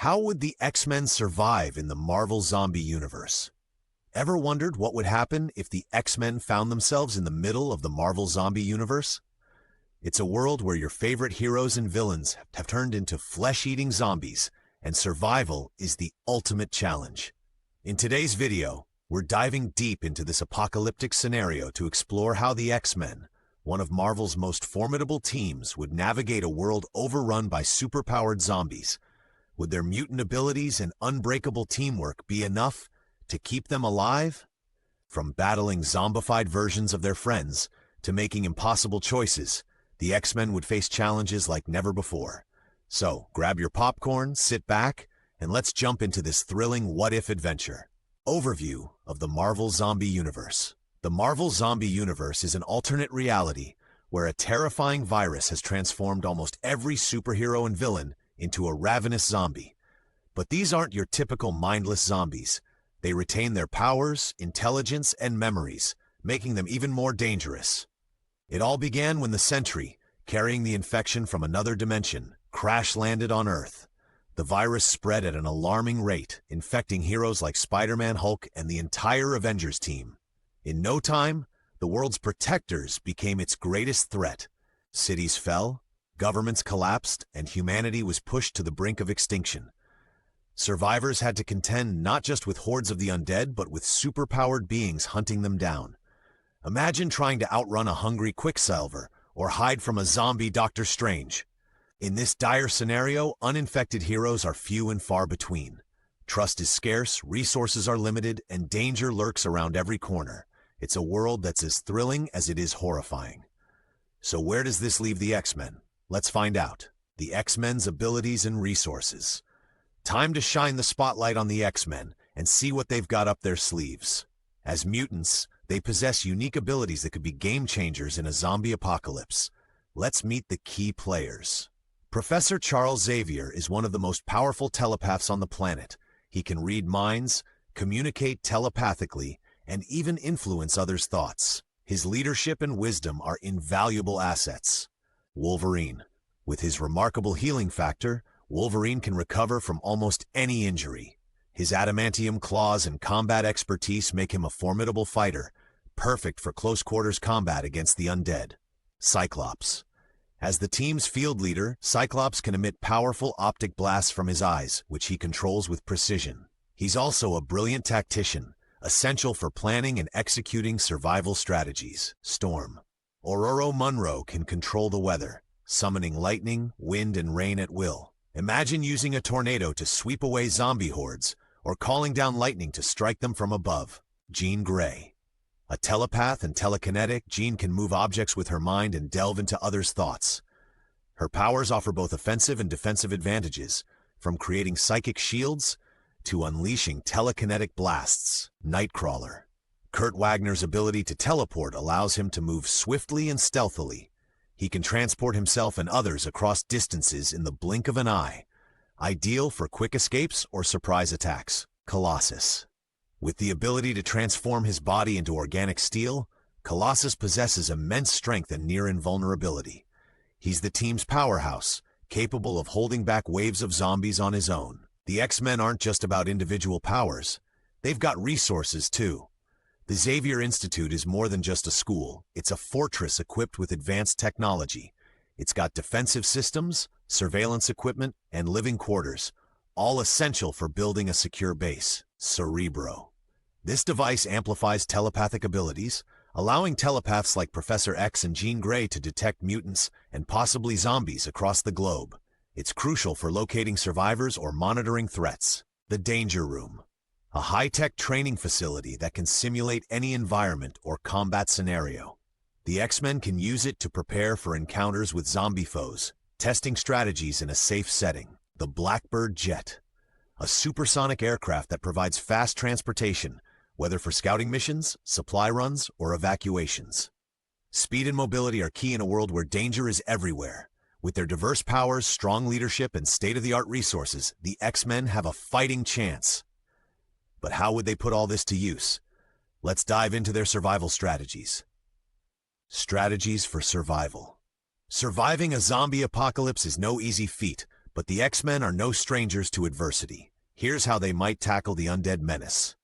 How would the X-Men survive in the Marvel zombie universe? Ever wondered what would happen if the X-Men found themselves in the middle of the Marvel zombie universe? It's a world where your favorite heroes and villains have turned into flesh-eating zombies, and survival is the ultimate challenge. In today's video, we're diving deep into this apocalyptic scenario to explore how the X-Men, one of Marvel's most formidable teams, would navigate a world overrun by superpowered zombies. Would their mutant abilities and unbreakable teamwork be enough to keep them alive? From battling zombified versions of their friends to making impossible choices, the X-Men would face challenges like never before. So, grab your popcorn, sit back, and let's jump into this thrilling what-if adventure. Overview of the Marvel Zombie Universe. The Marvel Zombie Universe is an alternate reality where a terrifying virus has transformed almost every superhero and villain into a ravenous zombie. But these aren't your typical mindless zombies. They retain their powers, intelligence, and memories, making them even more dangerous. It all began when the Sentry, carrying the infection from another dimension, crash-landed on Earth. The virus spread at an alarming rate, infecting heroes like Spider-Man, Hulk, and the entire Avengers team. In no time, the world's protectors became its greatest threat. Cities fell, governments collapsed, and humanity was pushed to the brink of extinction. Survivors had to contend not just with hordes of the undead, but with superpowered beings hunting them down. Imagine trying to outrun a hungry Quicksilver or hide from a zombie Doctor Strange. In this dire scenario, uninfected heroes are few and far between. Trust is scarce, resources are limited, and danger lurks around every corner. It's a world that's as thrilling as it is horrifying. So where does this leave the X-Men? Let's find out. The X-Men's abilities and resources. Time to shine the spotlight on the X-Men and see what they've got up their sleeves. As mutants, they possess unique abilities that could be game changers in a zombie apocalypse. Let's meet the key players. Professor Charles Xavier is one of the most powerful telepaths on the planet. He can read minds, communicate telepathically, and even influence others' thoughts. His leadership and wisdom are invaluable assets. Wolverine. With his remarkable healing factor, Wolverine can recover from almost any injury. His adamantium claws and combat expertise make him a formidable fighter, perfect for close-quarters combat against the undead. Cyclops. As the team's field leader, Cyclops can emit powerful optic blasts from his eyes, which he controls with precision. He's also a brilliant tactician, essential for planning and executing survival strategies. Storm. Ororo Munro can control the weather, summoning lightning, wind, and rain at will. Imagine using a tornado to sweep away zombie hordes, or calling down lightning to strike them from above. Jean Grey. A telepath and telekinetic, Jean can move objects with her mind and delve into others' thoughts. Her powers offer both offensive and defensive advantages, from creating psychic shields to unleashing telekinetic blasts. Nightcrawler. Kurt Wagner's ability to teleport allows him to move swiftly and stealthily. He can transport himself and others across distances in the blink of an eye, ideal for quick escapes or surprise attacks. Colossus. With the ability to transform his body into organic steel, Colossus possesses immense strength and near invulnerability. He's the team's powerhouse, capable of holding back waves of zombies on his own. The X-Men aren't just about individual powers. They've got resources, too. The Xavier Institute is more than just a school. It's a fortress equipped with advanced technology. It's got defensive systems, surveillance equipment, and living quarters, all essential for building a secure base. Cerebro. This device amplifies telepathic abilities, allowing telepaths like Professor X and Jean Grey to detect mutants and possibly zombies across the globe. It's crucial for locating survivors or monitoring threats. The Danger Room. A high-tech training facility that can simulate any environment or combat scenario. The X-Men can use it to prepare for encounters with zombie foes, testing strategies in a safe setting. The Blackbird Jet. A supersonic aircraft that provides fast transportation, whether for scouting missions, supply runs, or evacuations. Speed and mobility are key in a world where danger is everywhere. With their diverse powers, strong leadership, and state-of-the-art resources, the X-Men have a fighting chance. But how would they put all this to use? Let's dive into their survival strategies. Strategies for survival. Surviving a zombie apocalypse is no easy feat, But the X-Men are no strangers to adversity. Here's how they might tackle the undead menace.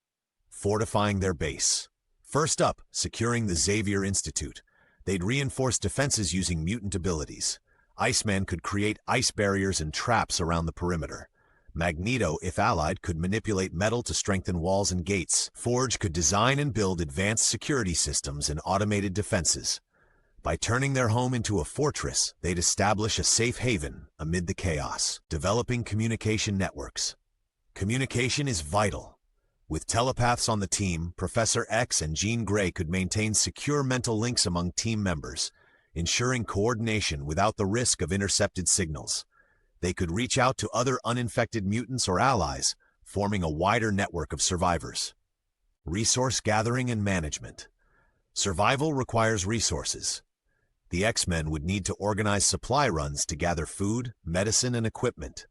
Fortifying their base. First up, securing the Xavier Institute. They'd reinforce defenses using mutant abilities. Iceman could create ice barriers and traps around the perimeter. Magneto, if allied, could manipulate metal to strengthen walls and gates. Forge could design and build advanced security systems and automated defenses. By turning their home into a fortress, they'd establish a safe haven amid the chaos. Developing communication networks. Communication is vital. With telepaths on the team, Professor X and Jean Grey could maintain secure mental links among team members, ensuring coordination without the risk of intercepted signals. They could reach out to other uninfected mutants or allies, forming a wider network of survivors. Resource gathering and management. Survival requires resources. The X-Men would need to organize supply runs to gather food, medicine, and equipment.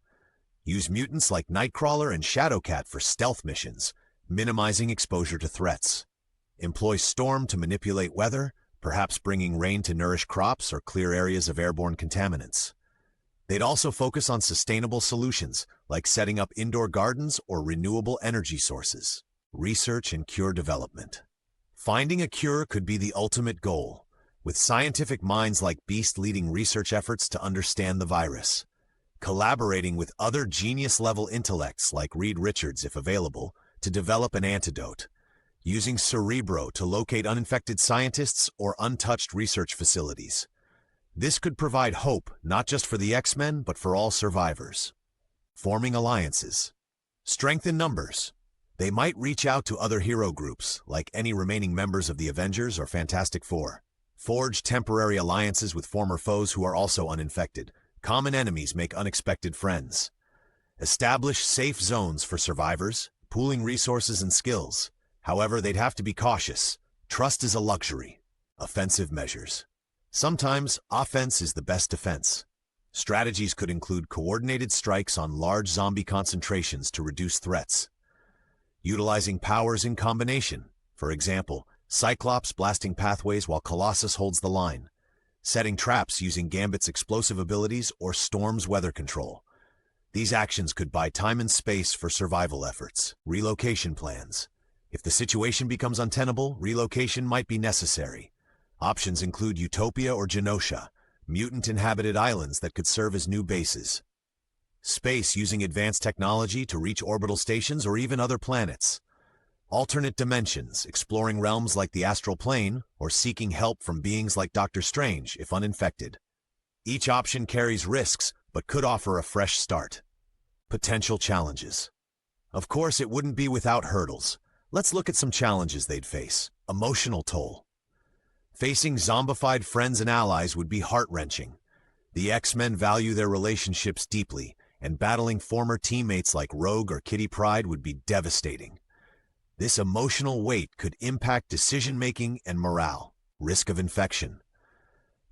Use mutants like Nightcrawler and Shadowcat for stealth missions, minimizing exposure to threats. Employ Storm to manipulate weather, perhaps bringing rain to nourish crops or clear areas of airborne contaminants. They'd also focus on sustainable solutions, like setting up indoor gardens or renewable energy sources. Research and cure development. Finding a cure could be the ultimate goal, with scientific minds like Beast leading research efforts to understand the virus. Collaborating with other genius-level intellects like Reed Richards, if available, to develop an antidote. Using Cerebro to locate uninfected scientists or untouched research facilities. This could provide hope not just for the X-Men, but for all survivors. Forming alliances. Strength in numbers. They might reach out to other hero groups, like any remaining members of the Avengers or Fantastic Four. Forge temporary alliances with former foes who are also uninfected. Common enemies make unexpected friends. Establish safe zones for survivors, pooling resources and skills. However, they'd have to be cautious. Trust is a luxury. Offensive measures. Sometimes, offense is the best defense. Strategies could include coordinated strikes on large zombie concentrations to reduce threats. Utilizing powers in combination. For example, Cyclops blasting pathways while Colossus holds the line. Setting traps using Gambit's explosive abilities or Storm's weather control. These actions could buy time and space for survival efforts. Relocation plans. If the situation becomes untenable, relocation might be necessary. Options include Utopia or Genosha, mutant-inhabited islands that could serve as new bases. Space using advanced technology to reach orbital stations or even other planets. Alternate dimensions, exploring realms like the astral plane or seeking help from beings like Doctor Strange if uninfected. Each option carries risks, but could offer a fresh start. Potential challenges. Of course, it wouldn't be without hurdles. Let's look at some challenges they'd face. Emotional toll. Facing zombified friends and allies would be heart-wrenching. The X-Men value their relationships deeply, and battling former teammates like Rogue or Kitty Pryde would be devastating. This emotional weight could impact decision-making and morale. Risk of infection.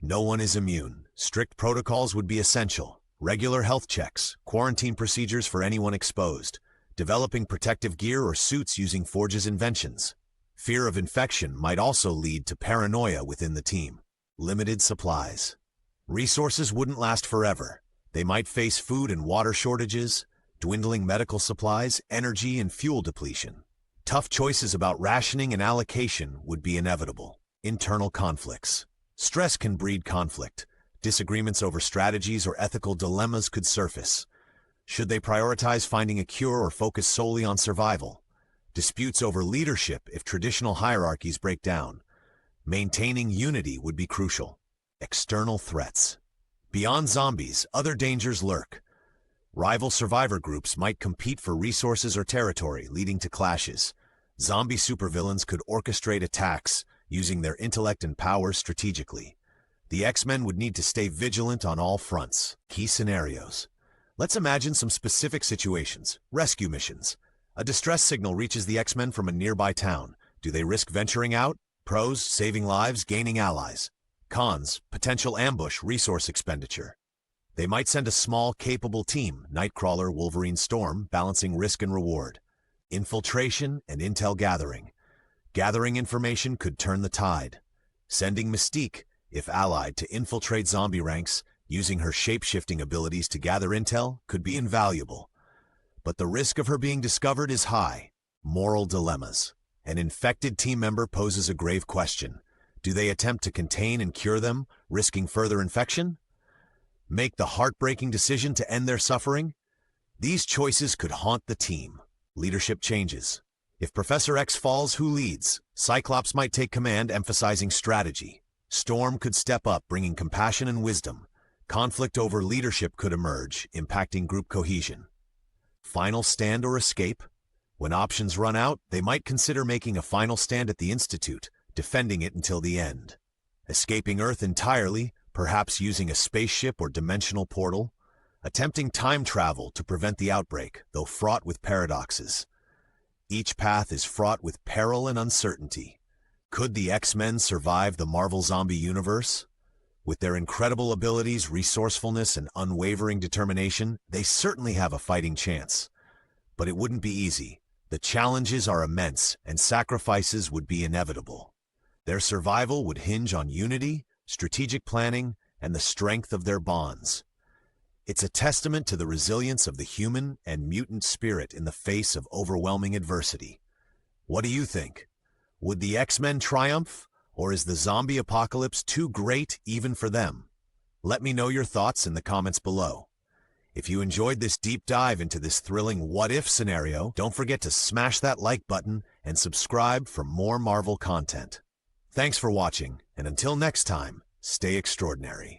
No one is immune. Strict protocols would be essential. Regular health checks, quarantine procedures for anyone exposed, developing protective gear or suits using Forge's inventions. Fear of infection might also lead to paranoia within the team. Limited supplies. Resources wouldn't last forever. They might face food and water shortages, dwindling medical supplies, energy and fuel depletion. Tough choices about rationing and allocation would be inevitable. Internal conflicts. Stress can breed conflict. Disagreements over strategies or ethical dilemmas could surface. Should they prioritize finding a cure or focus solely on survival? Disputes over leadership if traditional hierarchies break down. Maintaining unity would be crucial. External threats. Beyond zombies, other dangers lurk. Rival survivor groups might compete for resources or territory, leading to clashes. Zombie supervillains could orchestrate attacks, using their intellect and power strategically. The X-Men would need to stay vigilant on all fronts. Key scenarios. Let's imagine some specific situations. Rescue missions. A distress signal reaches the X-Men from a nearby town. Do they risk venturing out? Pros, saving lives, gaining allies. Cons, potential ambush, resource expenditure. They might send a small, capable team, Nightcrawler, Wolverine, Storm, balancing risk and reward. Infiltration and intel gathering. Gathering information could turn the tide. Sending Mystique, if allied, to infiltrate zombie ranks, Using her shape-shifting abilities to gather intel could be invaluable, but the risk of her being discovered is high. Moral dilemmas. An infected team member poses a grave question. Do they attempt to contain and cure them, risking further infection? Make the heartbreaking decision to end their suffering? These choices could haunt the team. Leadership changes. If Professor X falls, who leads? Cyclops might take command, emphasizing strategy. Storm could step up, bringing compassion and wisdom. Conflict over leadership could emerge, impacting group cohesion. Final stand or escape? When options run out, they might consider making a final stand at the Institute, defending it until the end. Escaping Earth entirely, perhaps using a spaceship or dimensional portal. Attempting time travel to prevent the outbreak, though fraught with paradoxes. Each path is fraught with peril and uncertainty. Could the X-Men survive the Marvel Zombie universe? With their incredible abilities, resourcefulness, and unwavering determination, they certainly have a fighting chance. But it wouldn't be easy. The challenges are immense, and sacrifices would be inevitable. Their survival would hinge on unity, strategic planning, and the strength of their bonds. It's a testament to the resilience of the human and mutant spirit in the face of overwhelming adversity. What do you think? Would the X-Men triumph, or is the zombie apocalypse too great even for them? Let me know your thoughts in the comments below. If you enjoyed this deep dive into this thrilling what-if scenario, don't forget to smash that like button and subscribe for more Marvel content. Thanks for watching, and until next time, stay extraordinary.